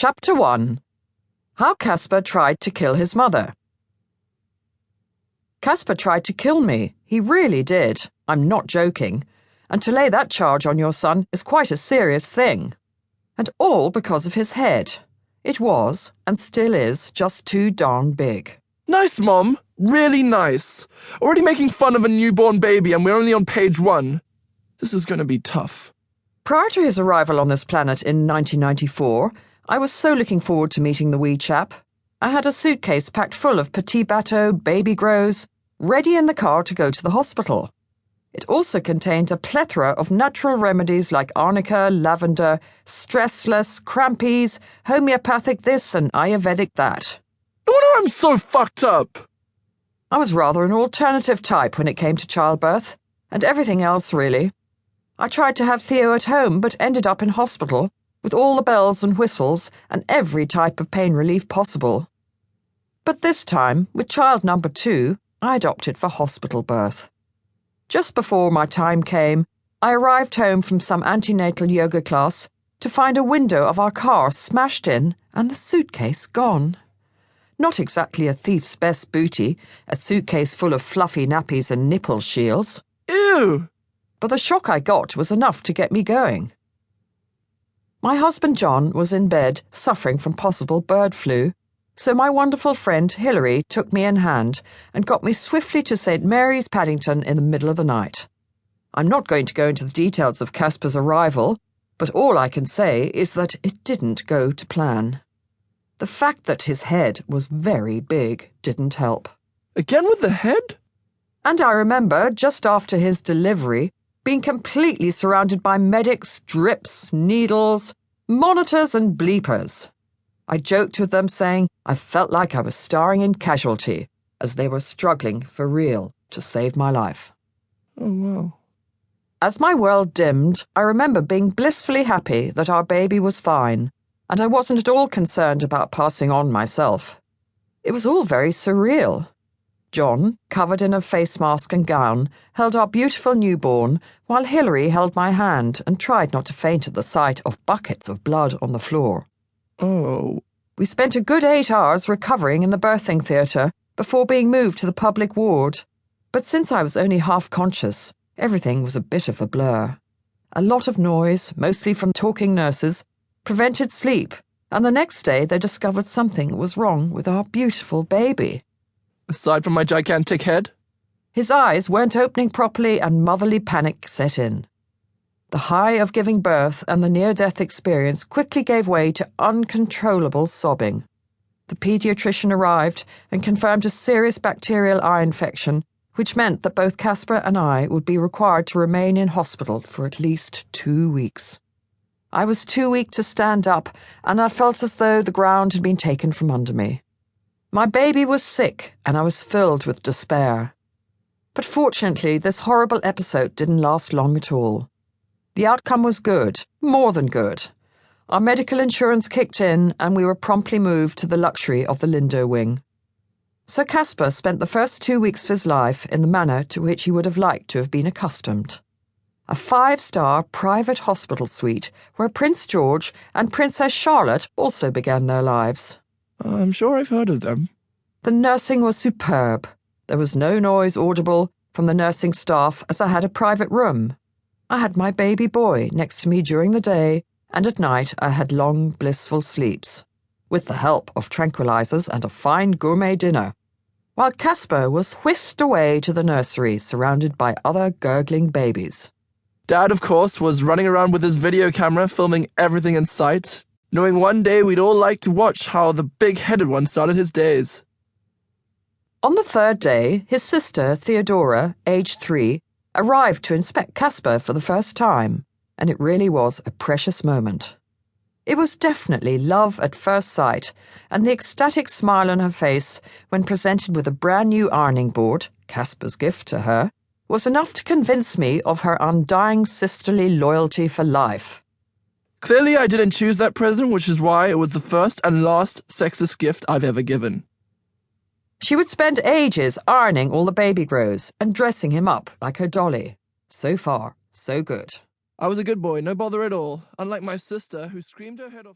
Chapter 1. How Caspar Tried to Kill His Mother. Caspar tried to kill me. He really did. I'm not joking. And to lay that charge on your son is quite a serious thing. And all because of his head. It was, and still is, just too darn big. Nice, Mom. Really nice. Already making fun of a newborn baby and we're only on page 1. This is going to be tough. Prior to his arrival on this planet in 1994, I was so looking forward to meeting the wee chap. I had a suitcase packed full of petit bateau baby grows, ready in the car to go to the hospital. It also contained a plethora of natural remedies like arnica, lavender, stressless, crampies, homeopathic this and Ayurvedic that. No wonder I'm so fucked up. I was rather an alternative type when it came to childbirth, and everything else really. I tried to have Theo at home but ended up in hospital, with all the bells and whistles and every type of pain relief possible. But this time, with child number 2, I'd opted for hospital birth. Just before my time came, I arrived home from some antenatal yoga class to find a window of our car smashed in and the suitcase gone. Not exactly a thief's best booty, a suitcase full of fluffy nappies and nipple shields. Ew! But the shock I got was enough to get me going. My husband John was in bed, suffering from possible bird flu, so my wonderful friend Hilary took me in hand and got me swiftly to St. Mary's, Paddington in the middle of the night. I'm not going to go into the details of Caspar's arrival, but all I can say is that it didn't go to plan. The fact that his head was very big didn't help. Again with the head? And I remember, just after his delivery, being completely surrounded by medics, drips, needles, monitors and bleepers. I joked with them saying I felt like I was starring in Casualty, as they were struggling for real to save my life. Oh, wow. As my world dimmed, I remember being blissfully happy that our baby was fine, and I wasn't at all concerned about passing on myself. It was all very surreal. John, covered in a face mask and gown, held our beautiful newborn, while Hilary held my hand and tried not to faint at the sight of buckets of blood on the floor. Oh. We spent a good 8 hours recovering in the birthing theatre before being moved to the public ward. But since I was only half conscious, everything was a bit of a blur. A lot of noise, mostly from talking nurses, prevented sleep, and the next day they discovered something was wrong with our beautiful baby. Aside from my gigantic head? His eyes weren't opening properly and motherly panic set in. The high of giving birth and the near-death experience quickly gave way to uncontrollable sobbing. The paediatrician arrived and confirmed a serious bacterial eye infection, which meant that both Caspar and I would be required to remain in hospital for at least 2 weeks. I was too weak to stand up, and I felt as though the ground had been taken from under me. My baby was sick, and I was filled with despair. But fortunately, this horrible episode didn't last long at all. The outcome was good, more than good. Our medical insurance kicked in, and we were promptly moved to the luxury of the Lindo wing. So Caspar spent the first 2 weeks of his life in the manner to which he would have liked to have been accustomed. A 5-star private hospital suite where Prince George and Princess Charlotte also began their lives. I'm sure I've heard of them. The nursing was superb. There was no noise audible from the nursing staff as I had a private room. I had my baby boy next to me during the day, and at night I had long, blissful sleeps, with the help of tranquilizers and a fine gourmet dinner, while Caspar was whisked away to the nursery surrounded by other gurgling babies. Dad, of course, was running around with his video camera filming everything in sight, knowing one day we'd all like to watch how the big-headed one started his days. On the 3rd day, his sister, Theodora, aged 3, arrived to inspect Caspar for the first time, and it really was a precious moment. It was definitely love at first sight, and the ecstatic smile on her face when presented with a brand new ironing board, Caspar's gift to her, was enough to convince me of her undying sisterly loyalty for life. Clearly I didn't choose that present, which is why it was the first and last sexist gift I've ever given. She would spend ages ironing all the baby grows and dressing him up like her dolly. So far, so good. I was a good boy, no bother at all, unlike my sister who screamed her head off.